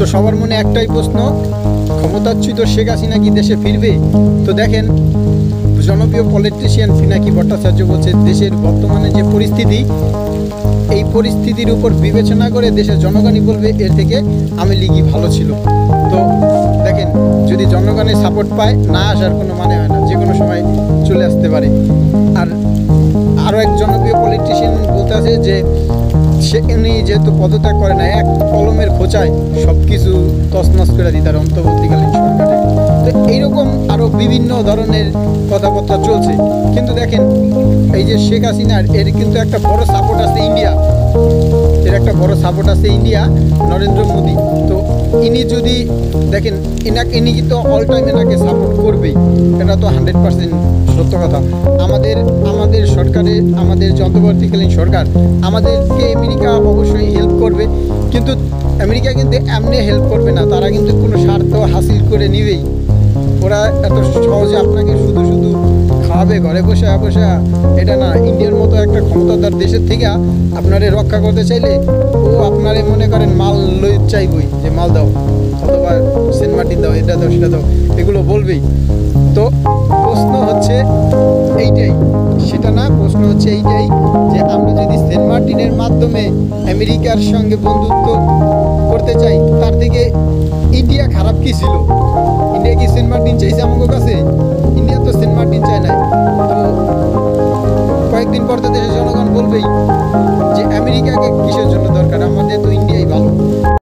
তো সবার মনে একটাই প্রশ্ন, ক্ষমতাচ্যুত শেখ হাসিনা কি দেশে ফিরবে? তো দেখেন, জনপ্রিয় পলিটিশিয়ান পিনাকি ভট্টাচার্য বলছে দেশের বর্তমানে যে পরিস্থিতি, এই পরিস্থিতির উপর বিবেচনা করে দেশের জনগণই বলবে এর থেকে আওয়ামী লীগই ভালো ছিল। তো দেখেন, যদি জনগণের সাপোর্ট পায়, না আসার কোনো মানে হয় না, যে কোনো সময় চলে আসতে পারে। আর আরও এক জনপ্রিয় পলিটিশিয়ান বলতে আছে যে উনি যেহেতু পদত্যাগ করে না, এক কলমের খোঁচায় সব কিছু তছনছ করে দিই তার অন্তর্বর্তীকালীন সরকারের। তো এইরকম আরও বিভিন্ন ধরনের কথাবার্তা চলছে। কিন্তু দেখেন, এই যে শেখ হাসিনার এর কিন্তু একটা বড় সাপোর্ট আছে ইন্ডিয়া, এর একটা বড় সাপোর্ট আছে ইন্ডিয়া, নরেন্দ্র মোদী। তো ইনি যদি দেখেন, ইনি কিন্তু অল টাইম এনাকে সাপোর্ট করবেই, এটা তো 100% সত্য কথা। আমাদের সরকারে, আমাদের যে অন্তর্বর্তীকালীন সরকার, আমাদেরকে আমেরিকা অবশ্যই হেল্প করবে, কিন্তু আমেরিকা কিন্তু এমনি হেল্প করবে না, তারা কিন্তু কোনো স্বার্থ হাসিল করে নিবেই। ওরা এত সহজে আপনাকে শুধু শুধু খাওয়াবে ঘরে বসে বসে, এটা না। ইন্ডিয়ার মতো একটা ক্ষমতাধর দেশের থেকে আপনারে রক্ষা করতে চাইলে ও আপনারে মনে করেন মাল লই চাইবই, যে মাল দাও অথবা সেন্ট মার্টিন দাও, এটা দাও সেটা দাও, এগুলো বলবেই। তো প্রশ্ন হচ্ছে এইটাই, সেটা না, প্রশ্ন হচ্ছে এইটাই যে আমরা যদি সেন্ট মার্টিনের মাধ্যমে আমেরিকার সঙ্গে বন্ধুত্ব করতে চাই, তার থেকে ইন্ডিয়া খারাপ কি ছিল? ইন্ডিয়া কি সেন্ট মার্টিন চাইছে আমাদের কাছে? ইন্ডিয়া তো সেন্ট মার্টিন চায় না। তো কয়েকদিন পর তো দেশের জনগণ বলবেই যে আমেরিকাকে কিসের জন্য দরকার, আমাদের তো ইন্ডিয়াই ভালো।